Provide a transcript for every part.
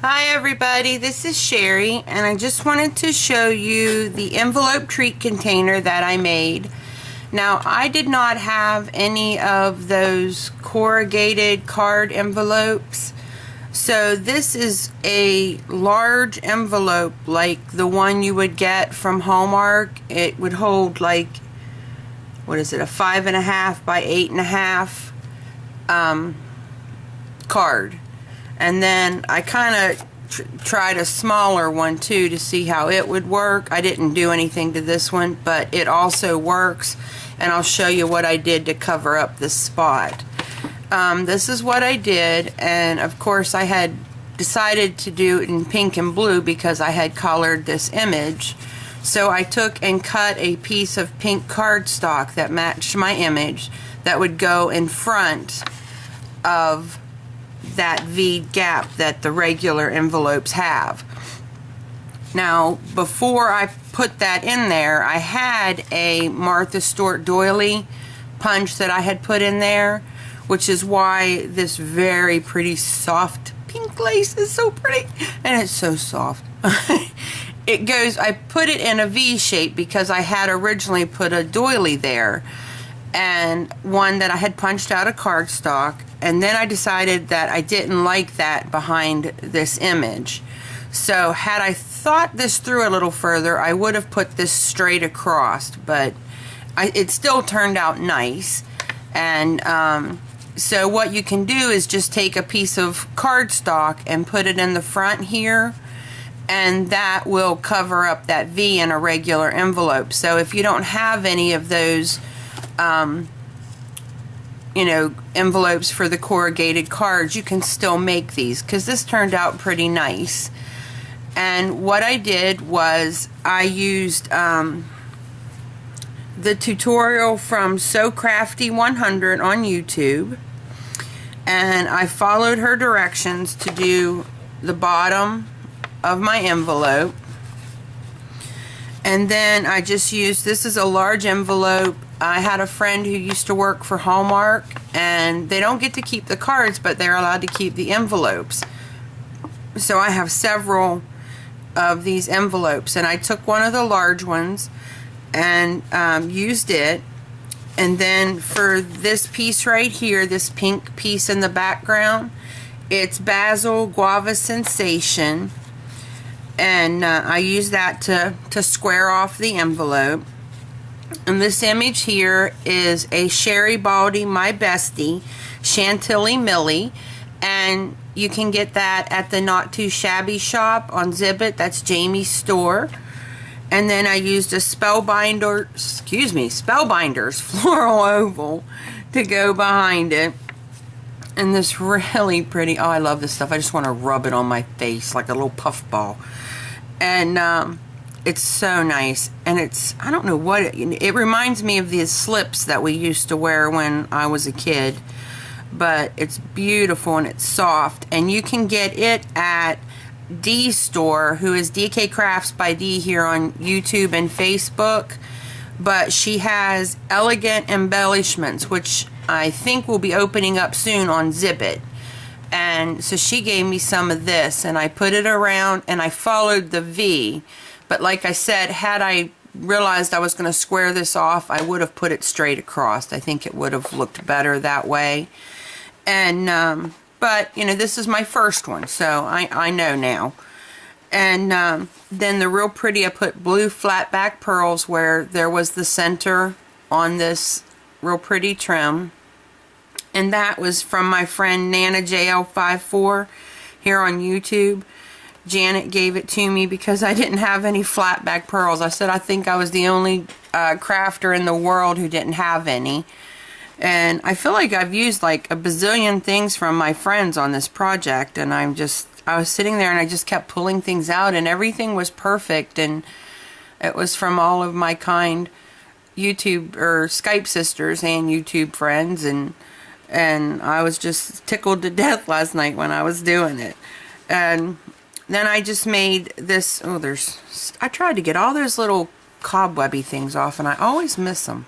Hi everybody, this is Sherry, and I just wanted to show you the envelope treat container that I made. Now, I did not have any of those corrugated card envelopes, so this is a large envelope like the one you would get from Hallmark. It would hold like, what is it, a 5.5 by 8.5 card. And then I kind of tried a smaller one too to see how it would work. I didn't do anything to this one, but it also works, and I'll show you what I did to cover up this spot. This is what I did, and of course I had decided to do it in pink and blue because I had colored this image. So I took and cut a piece of pink cardstock that matched my image that would go in front of that V gap that the regular envelopes have. Now, before I put that in there, I had a Martha Stewart doily punch that I had put in there, which is why this very pretty soft pink lace is so pretty, and it's so soft. It goes, I put it in a V shape because I had originally put a doily there, and one that I had punched out of cardstock, and then I decided that I didn't like that behind this image. So had I thought this through a little further, I would have put this straight across, but it still turned out nice. And so what you can do is just take a piece of cardstock and put it in the front here, and that will cover up that V in a regular envelope. So if you don't have any of those envelopes for the corrugated cards, you can still make these, because this turned out pretty nice. And what I did was I used the tutorial from So Crafty 100 on YouTube, and I followed her directions to do the bottom of my envelope. And then I just used, this is a large envelope. I had a friend who used to work for Hallmark, and they don't get to keep the cards, but they're allowed to keep the envelopes. So I have several of these envelopes, and I took one of the large ones and used it. And then for this piece right here, this pink piece in the background, it's Basil Guava Sensation, and I use that to square off the envelope. And this image here is a Sherry Baldy, my bestie, Chantilly Millie, and you can get that at the Not Too Shabby shop on Zibbit. That's Jamie's store. And then I used a Spellbinders floral oval to go behind it. And this really pretty, oh, I love this stuff. I just want to rub it on my face like a little puff ball. And it's so nice, and it's, I don't know what it reminds me of these slips that we used to wear when I was a kid, but it's beautiful and it's soft. And you can get it at Dee's store, who is DK Crafts by Dee here on YouTube and Facebook, but she has Elegant Embellishments, which I think will be opening up soon on Zibbit. And so she gave me some of this, and I put it around, and I followed the V. But like I said, had I realized I was going to square this off, I would have put it straight across. I think it would have looked better that way. And, but, you know, this is my first one, so I know now. And then the real pretty, I put blue flat back pearls where there was the center on this real pretty trim. And that was from my friend Nana JL54 here on YouTube. Janet gave it to me because I didn't have any flat back pearls. I said I think I was the only crafter in the world who didn't have any. And I feel like I've used like a bazillion things from my friends on this project, and I was sitting there and I just kept pulling things out, and everything was perfect, and it was from all of my kind YouTube or Skype sisters and YouTube friends, and I was just tickled to death last night when I was doing it. And then I just made this, I tried to get all those little cobwebby things off, and I always miss them.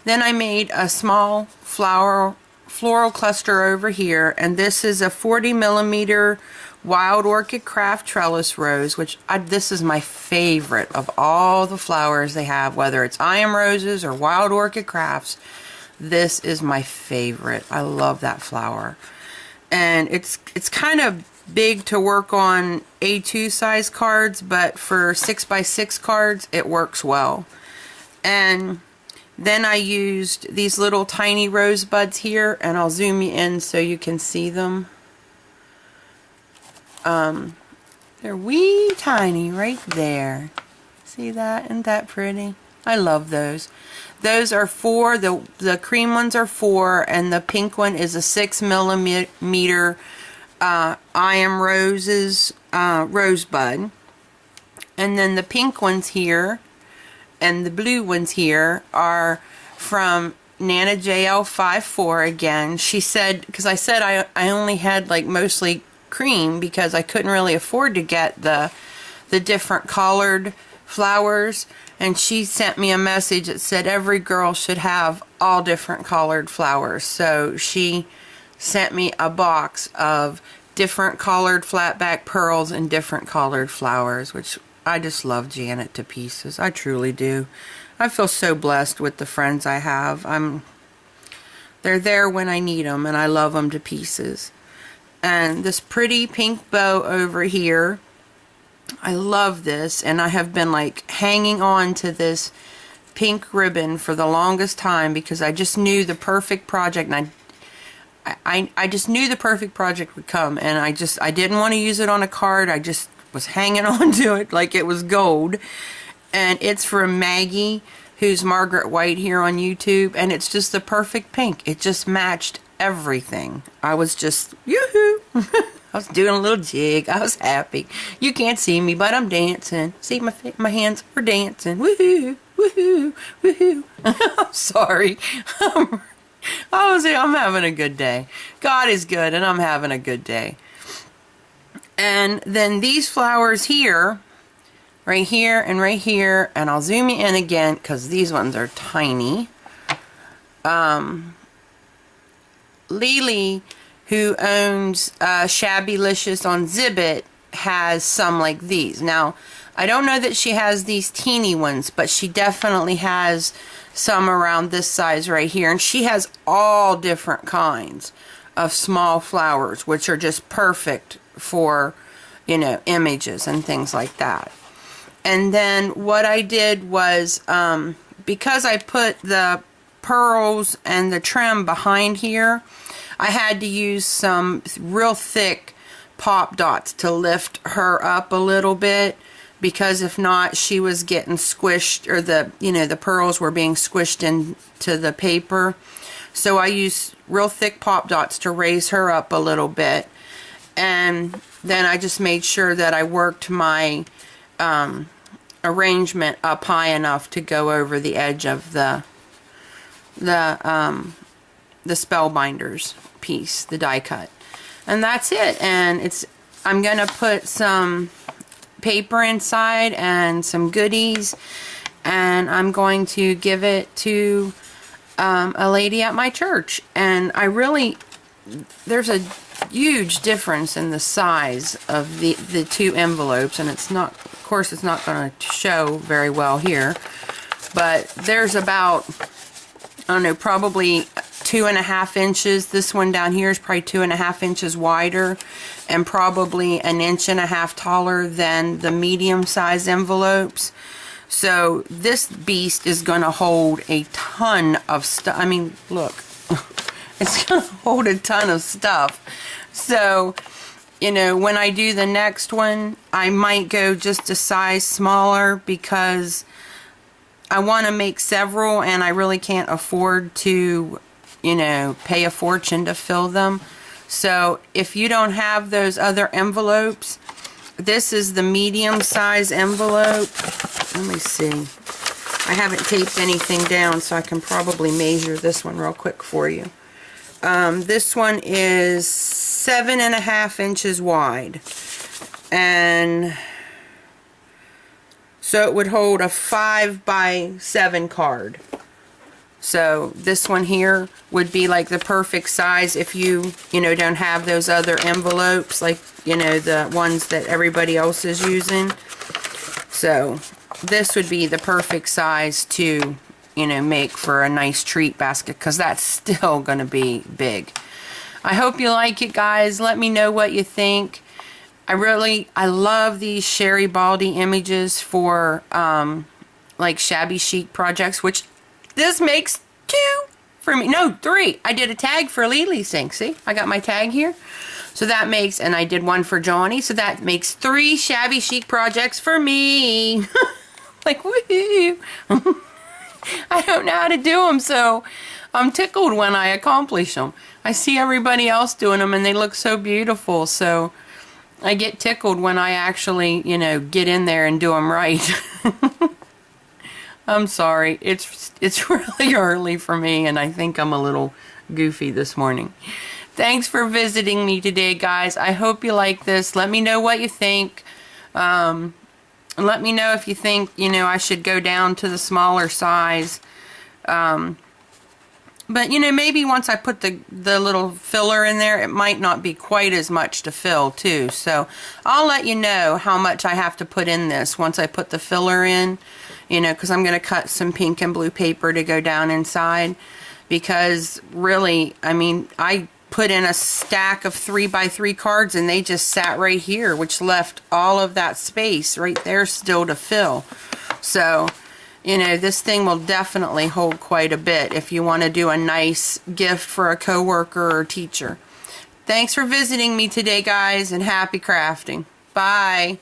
Then I made a small floral cluster over here, and this is a 40mm Wild Orchid Craft Trellis Rose, which this is my favorite of all the flowers they have, whether it's I Am Roses or Wild Orchid Crafts. This is my favorite. I love that flower. And it's kind of big to work on A2 size cards, but for 6x6 cards, it works well. And then I used these little tiny rosebuds here, and I'll zoom you in so you can see them. They're wee tiny right there. See that? Isn't that pretty? I love those. Those are 4. The cream ones are 4, and the pink one is a 6mm I Am Roses rosebud. And then the pink ones here and the blue ones here are from Nana JL54 again. She said, because I said I only had like mostly cream because I couldn't really afford to get the different colored flowers, and she sent me a message that said every girl should have all different colored flowers. So she sent me a box of different colored flatback pearls and different colored flowers, which I just love Janet to pieces. I truly do. I feel so blessed with the friends I have. They're there when I need them, and I love them to pieces. And this pretty pink bow over here, I love this, and I have been like hanging on to this pink ribbon for the longest time because I just knew the perfect project, and I just knew the perfect project would come, and I didn't want to use it on a card. I just was hanging on to it like it was gold. And it's from Maggie, who's Margaret White here on YouTube, and it's just the perfect pink. It just matched everything. I was just, yoo-hoo! I was doing a little jig. I was happy. You can't see me, but I'm dancing. See, my hands are dancing. Woohoo! Woohoo! Woohoo! I'm sorry. I'm having a good day. God is good, and I'm having a good day. And then these flowers here, right here and right here, and I'll zoom you in again because these ones are tiny. Lily, who owns Shabbylicious on Zibbit, has some like these. Now, I don't know that she has these teeny ones, but she definitely has some around this size right here. And she has all different kinds of small flowers, which are just perfect for, you know, images and things like that. And then what I did was, because I put the pearls and the trim behind here, I had to use some real thick pop dots to lift her up a little bit, because if not, she was getting squished, or the pearls were being squished into the paper. So I used real thick pop dots to raise her up a little bit. And then I just made sure that I worked my arrangement up high enough to go over the edge of the Spellbinders piece, the die cut. And that's it. And I'm gonna put some paper inside and some goodies, and I'm going to give it to a lady at my church. And there's a huge difference in the size of the two envelopes, and it's not, of course it's not going to show very well here, but there's about, I don't know, probably 2.5 inches. This one down here is probably 2.5 inches wider, and probably 1.5 inches taller than the medium size envelopes. So this beast is going to hold a ton of stuff. I mean, look, it's going to hold a ton of stuff. So, you know, when I do the next one, I might go just a size smaller, because I want to make several, and I really can't afford to, you know, pay a fortune to fill them. So if you don't have those other envelopes, this is the medium size envelope. Let me see. I haven't taped anything down, so I can probably measure this one real quick for you. This one is 7.5 inches wide, and so it would hold a 5x7 card. So this one here would be like the perfect size if you know, don't have those other envelopes, like, you know, the ones that everybody else is using. So this would be the perfect size to, you know, make for a nice treat basket, because that's still going to be big. I hope you like it, guys. Let me know what you think. I love these Sherry Baldy images for like shabby chic projects, which this makes 2 for me. No, 3. I did a tag for Lily's thing. See, I got my tag here. So that makes, and I did one for Johnny, so that makes 3 shabby chic projects for me. Like, woohoo! I don't know how to do them, so I'm tickled when I accomplish them. I see everybody else doing them, and they look so beautiful, so I get tickled when I actually, you know, get in there and do them right. I'm sorry. It's really early for me, and I think I'm a little goofy this morning. Thanks for visiting me today, guys. I hope you like this. Let me know what you think. Let me know if you think, you know, I should go down to the smaller size. But, you know, maybe once I put the little filler in there, it might not be quite as much to fill, too. So I'll let you know how much I have to put in this once I put the filler in, you know, because I'm going to cut some pink and blue paper to go down inside. Because, really, I mean, I put in a stack of 3x3 cards, and they just sat right here, which left all of that space right there still to fill. So, you know, this thing will definitely hold quite a bit if you want to do a nice gift for a coworker or teacher. Thanks for visiting me today, guys, and happy crafting. Bye.